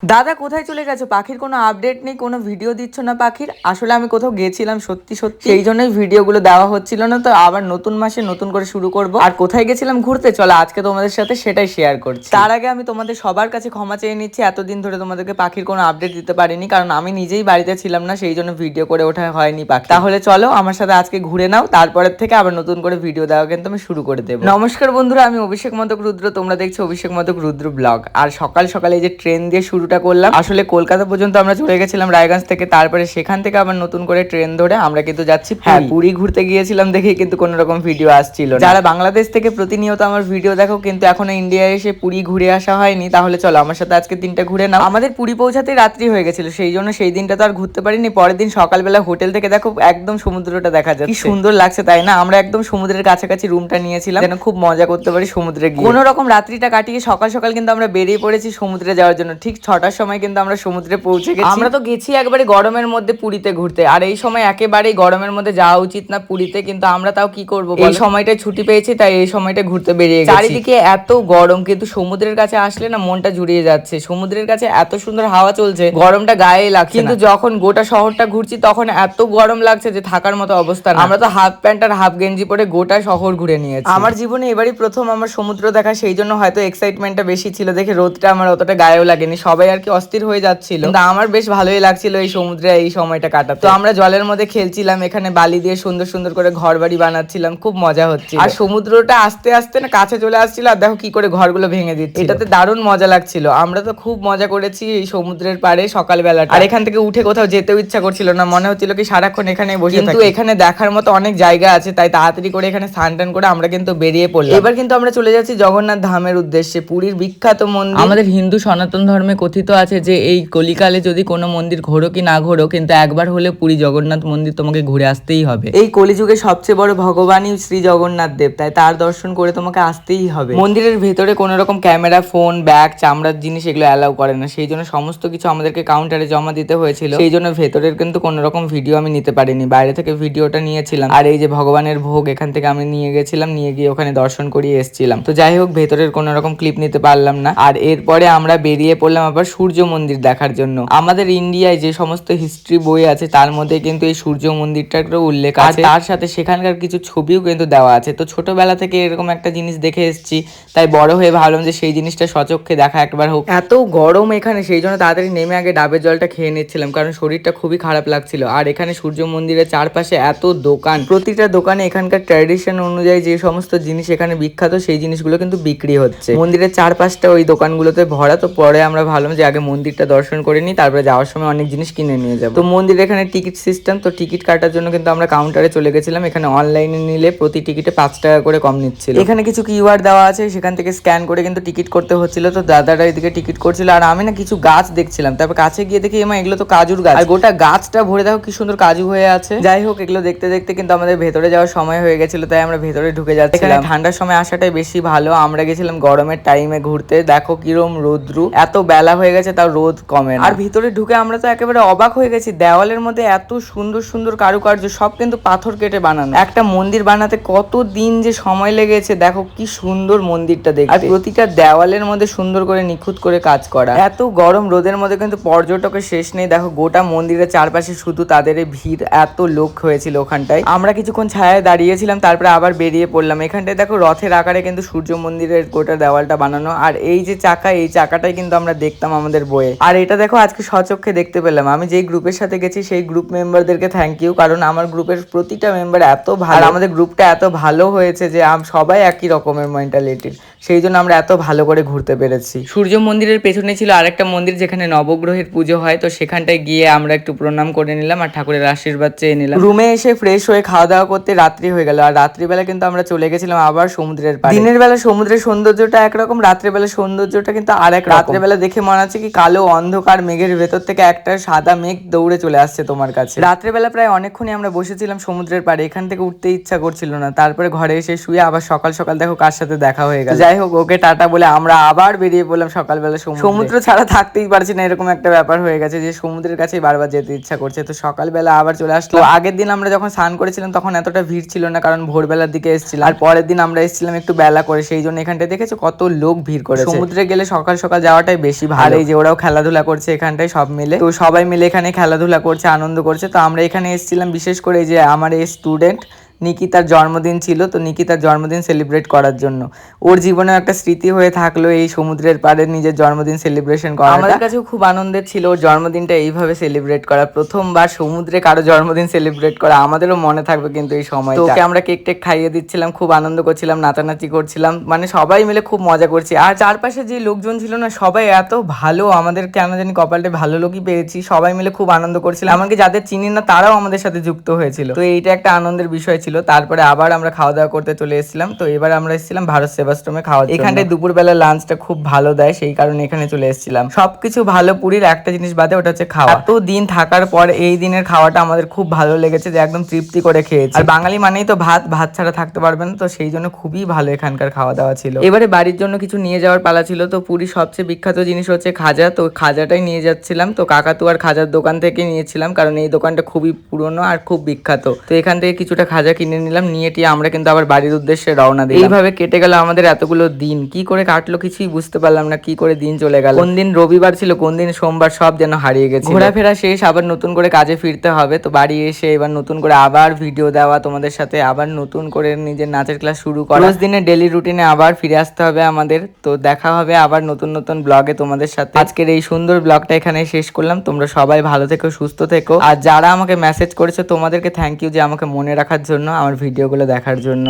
দাদা কোথায় চলে গেছো? পাখির কোনো আপডেট নেই, কোনো ভিডিও দিচ্ছ না পাখির। আসলে আমি কোথাও গেছিলাম সত্যি সত্যি, সেই জন্যই ভিডিওগুলো দেওয়া হচ্ছিল না। তো আবার নতুন মাসে নতুন করে শুরু করব। আর কোথায় গেছিলাম ঘুরতে, চলো আজকে তোমাদের সাথে সেটাই শেয়ার করছি। তার আগে আমি তোমাদের সবার কাছে ক্ষমা চেয়ে নিচ্ছি, এতদিন ধরে তোমাদেরকে পাখির কোনো আপডেট দিতে পারিনি, কারণ আমি নিজেই বাড়িতে ছিলাম না, সেই জন্য ভিডিও করে ওঠা হয়নি পাখি। তাহলে চলো আমার সাথে আজকে ঘুরে নাও, তারপরের থেকে আবার নতুন করে ভিডিও দেওয়া কিন্তু আমি শুরু করে দেবো। নমস্কার বন্ধুরা, আমি অভিষেক মদক রুদ্র, তোমরা দেখছো অভিষেক মদক রুদ্র ব্লগ। আর সকাল সকালে এই যে ট্রেন দিয়ে শুরুটা করলাম, আসলে কলকাতা পর্যন্ত আমরা চলে গেছিলাম রায়গঞ্জ থেকে, তারপরে সেখান থেকে আবার নতুন করে ট্রেন ধরে আমরা কিন্তু যাচ্ছি পুরী ঘুরতে গিয়েছিলাম দেখেই কিন্তু কোনো রকম ভিডিও আসছিল না। যারা বাংলাদেশ থেকে প্রতিনিয়ত আমার ভিডিও দেখো কিন্তু এখনো ইন্ডিয়ায় এসে পুরী ঘুরে আসা হয়নি, তাহলে চলো আমার সাথে আজকে দিনটা ঘুরে নাও। আমাদের পুরী পৌঁছাতে রাত্রি হয়ে গেছিল, সেই জন্য সেই দিনটা তো আর ঘুরতে পারিনি। পরের দিন সকালবেলা হোটেল থেকে দেখো একদম সমুদ্রটা দেখা যাচ্ছে, কি সুন্দর লাগছে তাই না? আমরা একদম সমুদ্রের কাছাকাছি রুমটা নিয়েছিলাম যেন খুব মজা করতে পারি সমুদ্রে গিয়ে। কোনো রকম রাত্রিটা কাটিয়ে সকাল সকাল কিন্তু আমরা বেরিয়ে পড়েছি সমুদ্রে যাওয়ার জন্য। ঠিক 6টার সময় কিন্তু আমরা সমুদ্রে পৌঁছে গেছি। আমরা তো গেছি একবারে গরমের মধ্যে পুরীতে ঘুরতে, আর এই সময় একেবারেই গরমের মধ্যে যাওয়া উচিত না পুরীতে, কিন্তু আমরা তাও কি করবো, এই সময়টায় ছুটি পেয়েছি তাই এই সময়টা ঘুরতে বেরিয়ে গেছি। চারিদিকে এত গরম, কিন্তু সমুদ্রের কাছে আসলে না মনটা জুড়িয়ে যাচ্ছে। সমুদ্রের কাছে এত সুন্দর হাওয়া চলছে, গরমটা গায়ে লাগছে, কিন্তু যখন গোটা শহরটা ঘুরছি তখন এত গরম লাগছে যে থাকার মতো অবস্থা না। আমরা তো হাফ প্যান্ট আর হাফ গেঞ্জি পরে গোটা শহর ঘুরে নিয়েছি। আমার জীবনে এবারই প্রথম আমার সমুদ্র দেখা, সেই জন্য হয়তো এক্সাইটমেন্টটা বেশি ছিল দেখে রোদটা আমার অতটা গায়েও লাগেনি। সবাই আর কি অস্থির হয়ে যাচ্ছিল, কিন্তু আমার বেশ ভালোই লাগছিল এই সমুদ্রে এই সময়টা কাটাতে। তো আমরা জলের মধ্যে খেলছিলাম, এখানে বালি দিয়ে সুন্দর সুন্দর করে ঘর বাড়ি বানাচ্ছিলাম, খুব মজা হচ্ছে। আর সমুদ্রটা আস্তে আস্তে না কাছে চলে আসছিল, আর দেখো কি করে ঘরগুলো ভেঙে দিচ্ছে, এটাতে দারুণ মজা লাগছিল। আমরা তো খুব মজা করেছি এই সমুদ্রের পাড়ে সকালবেলাটা। আর এখান থেকে উঠে কোথাও যেতেও ইচ্ছা করছিল না, মনে হচ্ছিল কি সারাক্ষণ এখানে বসে। কিন্তু এখানে দেখার মতো অনেক জায়গা আছে, তাই তাড়াতাড়ি করে এখানে স্নান টান করে আমরা কিন্তু বেরিয়ে পড়লাম। এবার কিন্তু আমরা চলে যাচ্ছি জগন্নাথ ধামের উদ্দেশ্যে, পুরীর বিখ্যাত মন্দির। আমাদের হিন্দু সনাতন ধর্মে কথিত আছে যে এই কলিকালে যদি কোনো মন্দির ঘোরো কি না ঘোরো, কিন্তু একবার হলে পুরী জগন্নাথ মন্দির তোমাকে ঘুরে আসতেই হবে। এই কলিযুগে সবচেয়ে বড় ভগবানই শ্রী জগন্নাথ দেব, তাই তার দর্শন করে তোমাকে আসতেই হবে। মন্দিরের ভেতরে কোনো রকম ক্যামেরা, ফোন, ব্যাগ, চামড়ার জিনিস এগুলো অ্যালাউ করে না, সেই জন্য সমস্ত কিছু আমাদেরকে কাউন্টারে জমা দিতে হয়েছিল। সেই জন্য ভেতরের কিন্তু কোনো রকম ভিডিও আমি নিতে পারিনি, বাইরে থেকে ভিডিওটা নিয়েছিলাম। আর এই যে ভগবানের ভোগ এখান থেকে আমি নিয়ে গেছিলাম, নিয়ে গিয়ে ওখানে দর্শন করিয়ে এসেছিলাম। তো যাই হোক, ভেতরের কোনো রকম ক্লিপ নিতে পারলাম না। আর এরপরে আমরা বেরিয়ে পড়লাম আবার সূর্য মন্দির দেখার জন্য। আমাদের ইন্ডিয়ায় যে সমস্ত হিস্ট্রি বই আছে তার মধ্যে কিন্তু এই সূর্য মন্দিরটারও উল্লেখ আছে, তার সাথে সেখানকার কিছু ছবিও কিন্তু দেওয়া আছে। তো ছোটবেলা থেকে এরকম একটা জিনিস দেখে এসেছি, তাই বড় হয়ে ভাবলাম যে সেই জিনিসটা সচক্ষে দেখা একবার হোক। এত গরম এখানে, সেই জন্য তাড়াতাড়ি নেমে আগে ডাবের জলটা খেয়ে নিচ্ছিলাম, কারণ শরীরটা খুবই খারাপ লাগছিল। আর এখানে সূর্য মন্দিরের চারপাশে এত দোকান, প্রতিটা দোকানে এখানকার ট্র্যাডিশন অনুযায়ী যে সমস্ত জিনিস এখানে বিখ্যাত সেই জিনিসগুলো কিন্তু বিক্রি হচ্ছে। মন্দিরের চারপাশটা ওই দোকানগুলোতে ভরা। তো পরে আমরা ভাবলাম যে আগে মন্দিরটা দর্শন করে নিই, তারপরে যাওয়ার সময় অনেক জিনিস কিনে নিয়ে যাবো। তো মন্দিরে এখানে টিকিট সিস্টেম, তো টিকিট কাটার জন্য কিন্তু আমরা কাউন্টারে চলে গেছিলাম। এখানে অনলাইনে নিলে প্রতি টিকিটে 5 টাকা করে কম নিচ্ছিল। এখানে কিছু কিউআর দেওয়া আছে, সেখান থেকে স্ক্যান করে কিন্তু টিকিট করতে হচ্ছিল। তো দাদারা এদিকে টিকিট করছিল, আর আমি না কিছু গাছ দেখছিলাম। তারপর কাছে গিয়ে দেখি এমা এগুলো তো কাজুর গাছ, আর গোটা গাছটা ভরে দেখো কি সুন্দর কাজু হয়ে আছে। যাই হোক, এগুলো দেখতে দেখতে কিন্তু আমাদের ভেতরে যাওয়ার সময় হয়ে গেছিল, তাই আমরা ভেতরে ঢুকে যাচ্ছিলাম। এখানে ঠান্ডার সময় আসাটাই বেশি ভালো, আমরা গেছিলাম গরমের টাইমে ঘুরতে। দেখো কিরম রোদ্রু, এত বেলা হয়ে গেছে তাও রোদ কমে না। আর ভিতরে ঢুকে আমরা তো একেবারে অবাক হয়ে গেছি, দেওয়ালের মধ্যে এত সুন্দর সুন্দর কারুকার্য, সব কিন্তু পাথর কেটে বানানো। একটা মন্দির বানাতে কত দিন যে সময় লেগেছে, দেখো কি সুন্দর মন্দিরটা দেখতে। আর প্রতিটা দেওয়ালের মধ্যে সুন্দর করে নিখুঁত করে কাজ করা। এত গরম রোদের মধ্যে কিন্তু পর্যটকের শেষ নেই। দেখো গোটা মন্দিরের চারপাশে শুধু তাদের ভিড়, এত লোক হয়েছিল ওখানটায়। আমরা কিছুক্ষণ ছায়ায় দাঁড়িয়েছিলাম, তারপরে আবার বেরিয়ে পড়লাম। এখানটায় দেখো রথের আকারে কিন্তু সূর্য মন্দিরের গোটা দেওয়ালটা বানানো। আর এই যে চাকা, এই চাকাটাই কিন্তু আমরা দেখতাম আমাদের বইয়ে। আর এটা দেখো আজকে সচক্ষে দেখতে পেলাম। আমি যেই গ্রুপের সাথে গেছি সেই গ্রুপ মেম্বারদেরকে থ্যাংক ইউ, কারণ আমার গ্রুপের প্রতিটা মেম্বার এত ভালো, আমাদের গ্রুপটা এত ভালো হয়েছে যে সবাই একই রকমের মেন্টালিটির, সেই জন্য আমরা এত ভালো করে ঘুরতে পেরেছি। সূর্য মন্দিরের পেছনে ছিল আরেকটা মন্দির যেখানে নবগ্রহের পুজো হয়, তো সেখানটায় গিয়ে আমরা একটু প্রণাম করে নিলাম আর ঠাকুরের আশীর্বাদ চেয়ে নিলাম। রুমে এসে ফ্রেশ হয়ে খাওয়া দাওয়া করতে রাত্রি হয়ে গেল। আর রাত্রিবেলা কিন্তু আমরা চলে গেছিলাম আবার সমুদ্রের পাড়ে। দিনের বেলা সমুদ্রের সৌন্দর্যটা একরকম, রাত্রিবেলা সৌন্দর্যটা কিন্তু আরেক। রাত্রিবেলা দেখে মনে হচ্ছে কি কালো অন্ধকার মেঘের ভেতর থেকে একটা সাদা মেঘ দৌড়ে চলে আসছে তোমার কাছে। রাত্রিবেলা প্রায় অনেকক্ষণই আমরা বসেছিলাম সমুদ্রের পাড়ে, এখান থেকে উঠতে ইচ্ছা করছিল না। তারপরে ঘরে এসে শুয়ে আবার সকাল সকাল দেখো কার সাথে দেখা হয়ে গেল। যাই হোক, ওকে টাটা বলে আমরা আবার বেরিয়ে পড়লাম সকালবেলা। সমুদ্র ছাড়া থাকতেই পারছি না, এরকম একটা ব্যাপার হয়ে গেছে যে সমুদ্রের কাছেই বারবার যেতে ইচ্ছা করছে। তো সকালবেলা আবার চলে আসলো। আগের দিন আমরা যখন স্নান করেছিলাম তখন এতটা ভিড় ছিল না, কারণ ভোরবেলার দিকে এসেছিলাম। আর পরের দিন আমরা এসেছিলাম একটু বেলা করে, সেই জন্য এখানটায় দেখেছো কত লোক ভিড় করে। সমুদ্রে গেলে সকাল সকাল যাওয়াটাই বেশি ভালো। আর এই যে ওরাও খেলাধুলা করছে এখানটায় সব মিলে, তো সবাই মিলে এখানে খেলাধুলা করছে, আনন্দ করছে। তো আমরা এখানে এসেছিলাম বিশেষ করে এই যে আমার এই স্টুডেন্ট নিকিতার জন্মদিন ছিল, তো নিকিতার জন্মদিন সেলিব্রেট করার জন্য। ওর জীবনে একটা স্মৃতি হয়ে থাকলো এই সমুদ্রের পাড়ে নিজের জন্মদিন সেলিব্রেশন করা। আমাদের কাছেও খুব আনন্দের ছিল ওর জন্মদিনটা এইভাবে সেলিব্রেট করা, প্রথমবার সমুদ্রে কারো জন্মদিন সেলিব্রেট করা। আমাদেরও মনে থাকবে কিন্তু এই সময়। ওকে আমরা কেক টেক খাইয়ে দিচ্ছিলাম, খুব আনন্দ করছিলাম, নাচানাচি করছিলাম, মানে সবাই মিলে খুব মজা করছি। আর চারপাশে যে লোকজন ছিল না সবাই এত ভালো, আমাদের কেন জানি কপালটা ভালো লোকই পেয়েছি, সবাই মিলে খুব আনন্দ করছিলাম। এমনকি যাদের চিনি না তারাও আমাদের সাথে যুক্ত হয়েছিল, তো এইটা একটা আনন্দের বিষয় ছিল। তারপরে আবার আমরা খাওয়া দাওয়া করতে চলে এসেছিলাম। তো এবার আমরা এসেছিলাম ভারত সেবাশ্রমে খাওয়ার জন্য। এখানটায় দুপুরবেলা লাঞ্চটা খুব ভালো দেয়, সেই কারণে এখানে চলে এসেছিলাম। সবকিছু ভালো, পুরীর একটা জিনিস বাদে ওটা হচ্ছে খাওয়া। এত দিন থাকার পর এই দিনের খাওয়াটা আমাদের খুব ভালো লেগেছে, যে একদম তৃপ্তি করে খেয়েছি। আর বাঙালি মানেই তো ভাত, ভাত ছাড়া থাকতে পারবে না, তো সেই জন্য খুবই ভালো এখানকার খাওয়া দাওয়া ছিল। এবারে বাড়ির জন্য কিছু নিয়ে যাওয়ার পালা ছিল। তো পুরীর সবচেয়ে বিখ্যাত জিনিস হচ্ছে খাজা, তো খাজাটাই নিয়ে যাচ্ছিলাম। তো কাকাতুয়ার খাজার দোকান থেকে নিয়েছিলাম, কারণ এই দোকানটা খুবই পুরনো আর খুব বিখ্যাত। তো এখান থেকে কিছুটা খাজা কিনে নিলাম, নিয়ে টিয়ে আমরা কিন্তু আবার বাড়ির উদ্দেশ্যে রওনা দিলাম। এইভাবে কেটে গেল আমাদের এতগুলো দিন, কি করে কাটলো কিছুই বুঝতে পারলাম না, কি করে দিন চলে গেল, কোন দিন রবিবার ছিল কোন দিন সোমবার, সব যেন হারিয়ে গেছে। ঘোরাফেরা শেষ, আবার নতুন করে কাজে ফিরতে হবে। তো বাড়ি এসে এবার নতুন করে আবার ভিডিও দেওয়া তোমাদের সাথে, আবার নতুন করে নিজের নাচের ক্লাস শুরু করা, রোজ দিনের ডেলি রুটিনে আবার ফিরে আসতে হবে আমাদের। তো দেখা হবে আবার নতুন নতুন ব্লগে তোমাদের সাথে। আজকের এই সুন্দর ব্লগটা এখানে শেষ করলাম। তোমরা সবাই ভালো থেকো, সুস্থ থেকো। আর যারা আমাকে মেসেজ করেছো তোমাদেরকে থ্যাংক ইউ, যে আমাকে মনে রাখার জন্য, আমার ভিডিওগুলো দেখার জন্য।